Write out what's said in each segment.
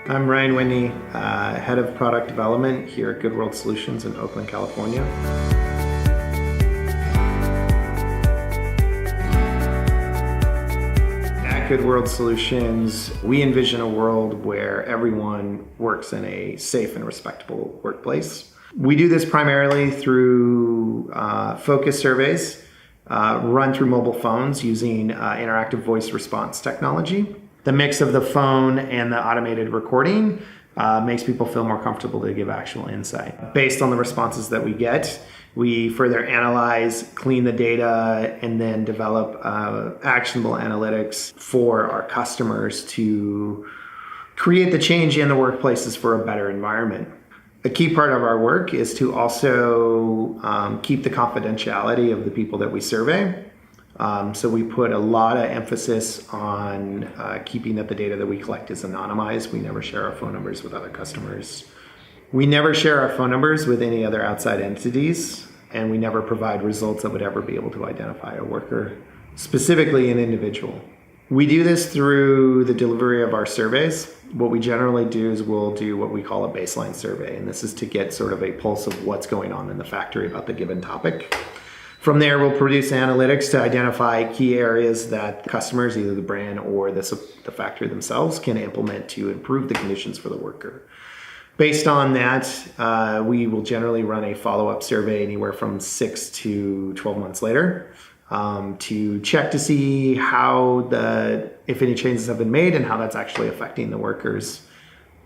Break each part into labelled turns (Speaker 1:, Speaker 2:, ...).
Speaker 1: I'm Ryan Whitney, Head of Product Development here at Good World Solutions in Oakland, California. At Good World Solutions, we envision a world where everyone works in a safe and respectable workplace. We do this primarily through focus surveys run through mobile phones using interactive voice response technology. The mix of the phone and the automated recording makes people feel more comfortable to give actual insight. Based on the responses that we get, we further analyze, clean the data, and then develop actionable analytics for our customers to create the change in the workplaces for a better environment. A key part of our work is to also keep the confidentiality of the people that we survey. So we put a lot of emphasis on keeping that the data that we collect is anonymized. We never share our phone numbers with other customers. We never share our phone numbers with any other outside entities, and we never provide results that would ever be able to identify a worker, specifically an individual. We do this through the delivery of our surveys. What we generally do is we'll do what we call a baseline survey, and this is to get sort of a pulse of what's going on in the factory about the given topic. From there, we'll produce analytics to identify key areas that customers, either the brand or the factory themselves, can implement to improve the conditions for the worker. Based on that, we will generally run a follow-up survey anywhere from 6 to 12 months later to check to see if any changes have been made and how that's actually affecting the workers.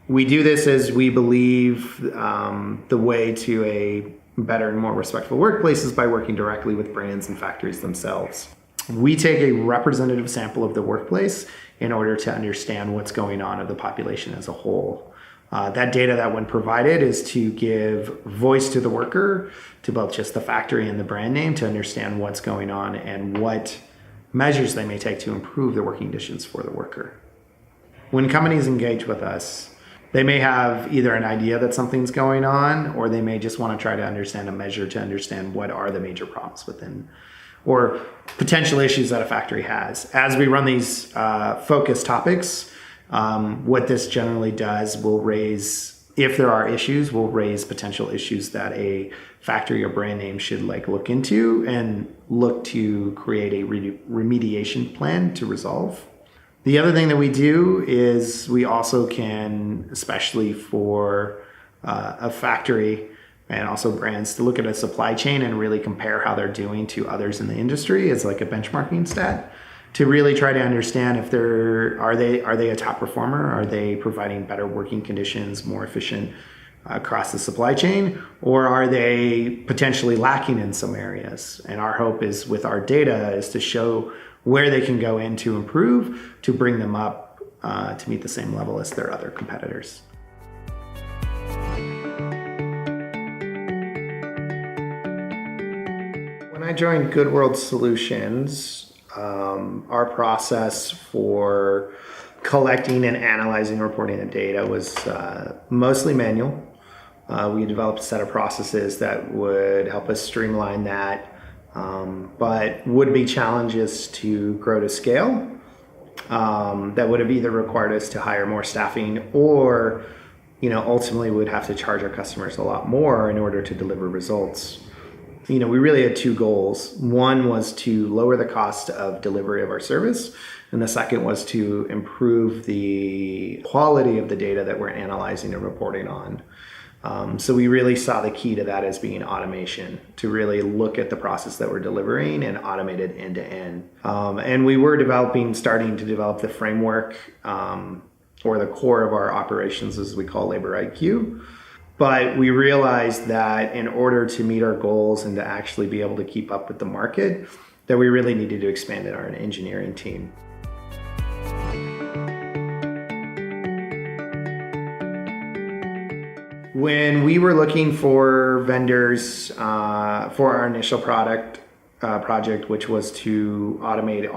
Speaker 1: We do this as we believe the way to a better and more respectful workplaces by working directly with brands and factories themselves. We take a representative sample of the workplace in order to understand what's going on of the population as a whole. That data that when provided is to give voice to the worker, to both just the factory and the brand name, to understand what's going on and what measures they may take to improve the working conditions for the worker. When companies engage with us, they may have either an idea that something's going on, or they may just want to try to understand a measure to understand what are the major problems within, or potential issues that a factory has. As we run these focus topics, what this generally does will raise, if there are issues, will raise potential issues that a factory or brand name should look into and look to create a remediation plan to resolve. The other thing that we do is we also can, especially for a factory and also brands, to look at a supply chain and really compare how they're doing to others in the industry as like a benchmarking stat, to really try to understand if are they a top performer? Are they providing better working conditions, more efficient across the supply chain, or are they potentially lacking in some areas? And our hope is with our data is to show where they can go in to improve, to bring them up to meet the same level as their other competitors. When I joined Good World Solutions, our process for collecting and analyzing, reporting the data was mostly manual. We developed a set of processes that would help us streamline that. But would be challenges to grow to scale that would have either required us to hire more staffing or, ultimately would have to charge our customers a lot more in order to deliver results. We really had two goals. One was to lower the cost of delivery of our service, and the second was to improve the quality of the data that we're analyzing and reporting on. So we really saw the key to that as being automation, to really look at the process that we're delivering and automate it end to end. And we were starting to develop the framework or the core of our operations, as we call Labor IQ. But we realized that in order to meet our goals and to actually be able to keep up with the market, that we really needed to expand our engineering team. When we were looking for vendors for our initial project, which was to automate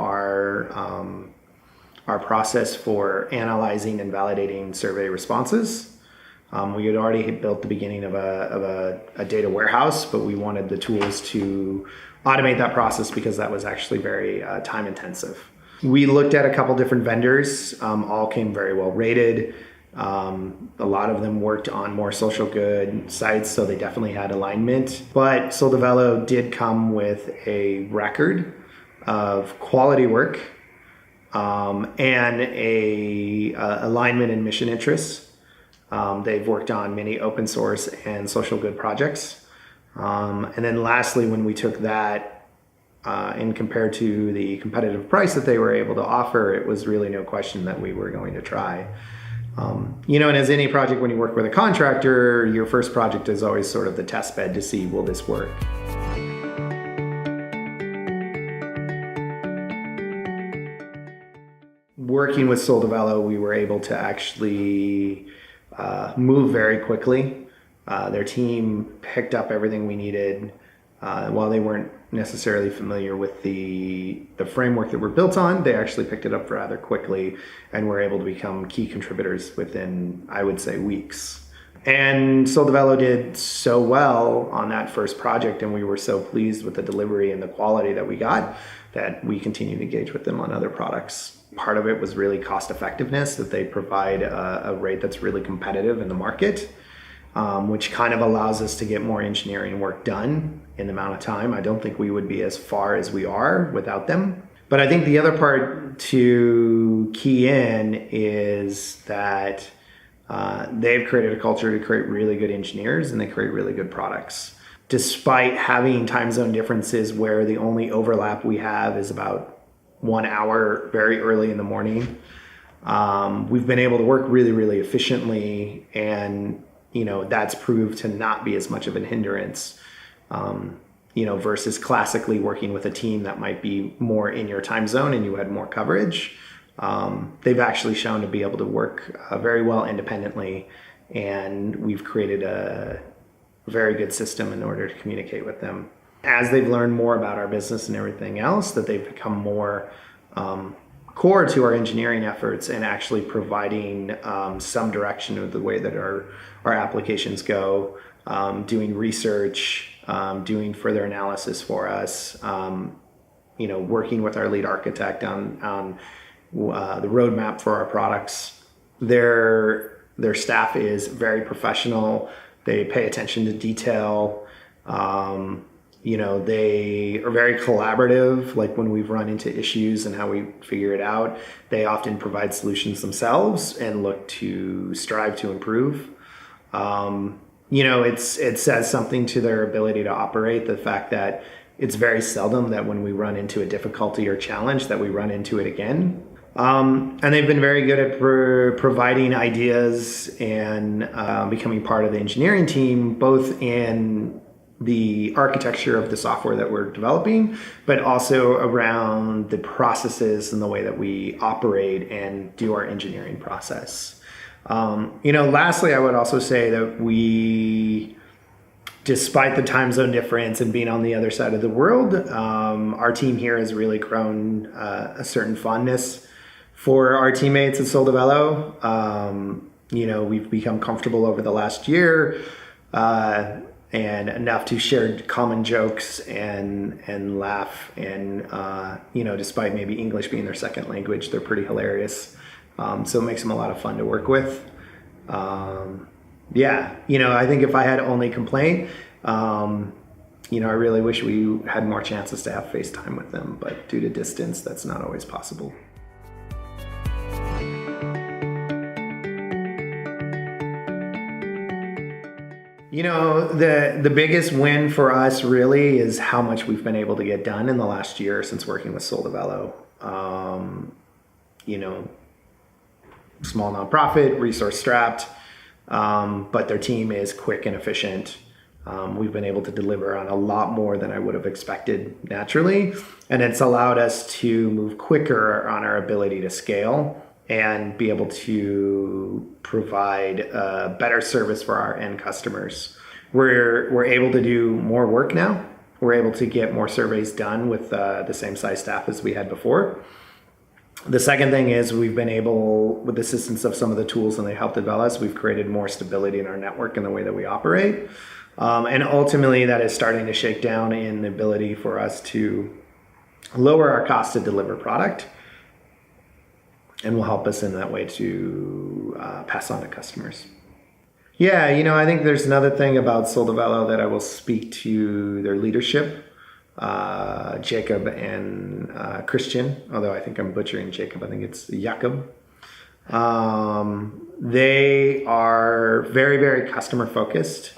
Speaker 1: our process for analyzing and validating survey responses, we had already built the beginning of a data warehouse, but we wanted the tools to automate that process because that was actually very time intensive. We looked at a couple different vendors, all came very well rated. A lot of them worked on more social good sites, so they definitely had alignment. But SolDevelo did come with a record of quality work and a alignment and mission interests. They've worked on many open source and social good projects. And then lastly, when we took that and compared to the competitive price that they were able to offer, it was really no question that we were going to try. And as any project, when you work with a contractor, your first project is always sort of the test bed to see, will this work? Working with SolDevelo, we were able to actually move very quickly. Their team picked up everything we needed. While they weren't necessarily familiar with the framework that we're built on, they actually picked it up rather quickly and were able to become key contributors within, I would say, weeks. And SolDevelo did so well on that first project, and we were so pleased with the delivery and the quality that we got, that we continued to engage with them on other products. Part of it was really cost effectiveness, that they provide a rate that's really competitive in the market. Which kind of allows us to get more engineering work done in the amount of time. I don't think we would be as far as we are without them. But I think the other part to key in is that they've created a culture to create really good engineers, and they create really good products. Despite having time zone differences where the only overlap we have is about 1 hour very early in the morning, we've been able to work really, really efficiently, and that's proved to not be as much of a hindrance, versus classically working with a team that might be more in your time zone and you had more coverage. They've actually shown to be able to work very well independently, and we've created a very good system in order to communicate with them. As they've learned more about our business and everything else, that they've become more core to our engineering efforts and actually providing some direction of the way that our applications go, doing research, doing further analysis for us, working with our lead architect on the roadmap for our products. Their staff is very professional. They pay attention to detail. They are very collaborative. Like when we've run into issues and how we figure it out, they often provide solutions themselves and look to strive to improve. It says something to their ability to operate, the fact that it's very seldom that when we run into a difficulty or challenge that we run into it again. And they've been very good at providing ideas and becoming part of the engineering team, both in the architecture of the software that we're developing, but also around the processes and the way that we operate and do our engineering process. Lastly, I would also say that we, despite the time zone difference and being on the other side of the world, our team here has really grown a certain fondness for our teammates at SolDevelo. We've become comfortable over the last year, and enough to share common jokes and laugh. And, despite maybe English being their second language, they're pretty hilarious. So it makes them a lot of fun to work with. I think if I had only complaint, I really wish we had more chances to have FaceTime with them, but due to distance, that's not always possible. The biggest win for us really is how much we've been able to get done in the last year since working with SolDevelo. Small nonprofit, resource strapped, but their team is quick and efficient. We've been able to deliver on a lot more than I would have expected naturally, and it's allowed us to move quicker on our ability to scale and be able to provide a better service for our end customers. We're able to do more work now. We're able to get more surveys done with the same size staff as we had before. The second thing is we've been able, with the assistance of some of the tools and they helped develop us, we've created more stability in our network and the way that we operate. And ultimately that is starting to shake down in the ability for us to lower our cost to deliver product. and will help us in that way to pass on to customers. Yeah, I think there's another thing about SolDevelo that I will speak to their leadership, Jacob and Christian, although I think I'm butchering Jacob. I think it's Jakob. They are very, very customer focused.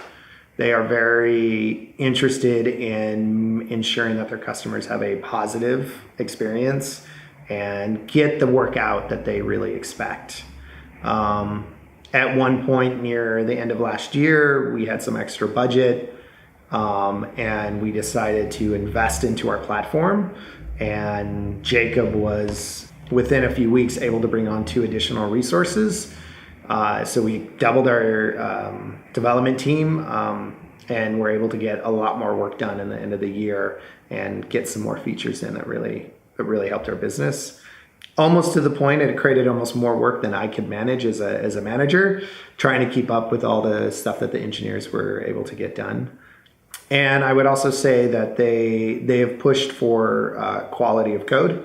Speaker 1: They are very interested in ensuring that their customers have a positive experience and get the work out that they really expect. At one point near the end of last year, we had some extra budget, and we decided to invest into our platform. And Jacob was, within a few weeks, able to bring on 2 additional resources. So we doubled our development team, and we're able to get a lot more work done in the end of the year and get some more features in that really helped our business. Almost to the point it created almost more work than I could manage as a manager, trying to keep up with all the stuff that the engineers were able to get done. And I would also say that they have pushed for quality of code,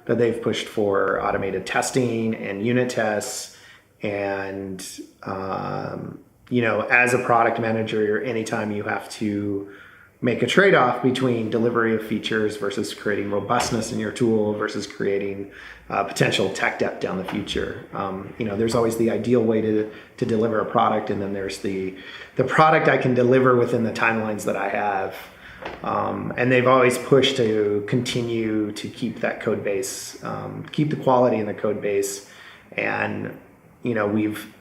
Speaker 1: that they've pushed for automated testing and unit tests. And, as a product manager, anytime you have to make a trade-off between delivery of features versus creating robustness in your tool versus creating potential tech debt down the future. There's always the ideal way to deliver a product, and then there's the product I can deliver within the timelines that I have. And they've always pushed to continue to keep that code base, keep the quality in the code base. And, we've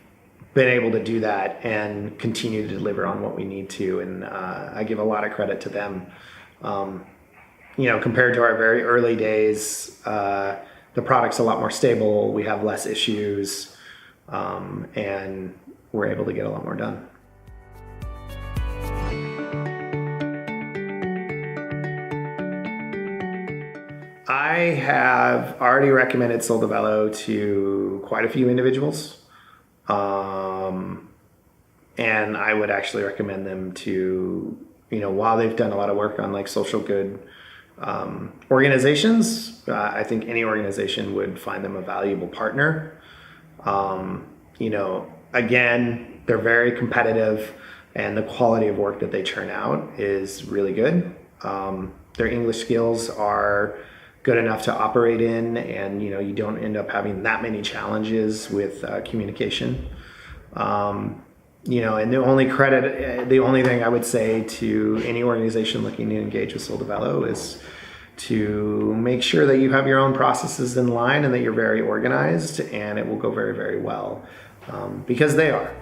Speaker 1: been able to do that and continue to deliver on what we need to. And I give a lot of credit to them. Compared to our very early days, the product's a lot more stable. We have less issues, and we're able to get a lot more done. I have already recommended SolDevelo to quite a few individuals. And I would actually recommend them to, while they've done a lot of work on like social good organizations, I think any organization would find them a valuable partner. Again, they're very competitive, and the quality of work that they churn out is really good. Their English skills are good enough to operate in, and you don't end up having that many challenges with communication. And the only thing I would say to any organization looking to engage with SolDevelo is to make sure that you have your own processes in line and that you're very organized, and it will go very, very well, because they are.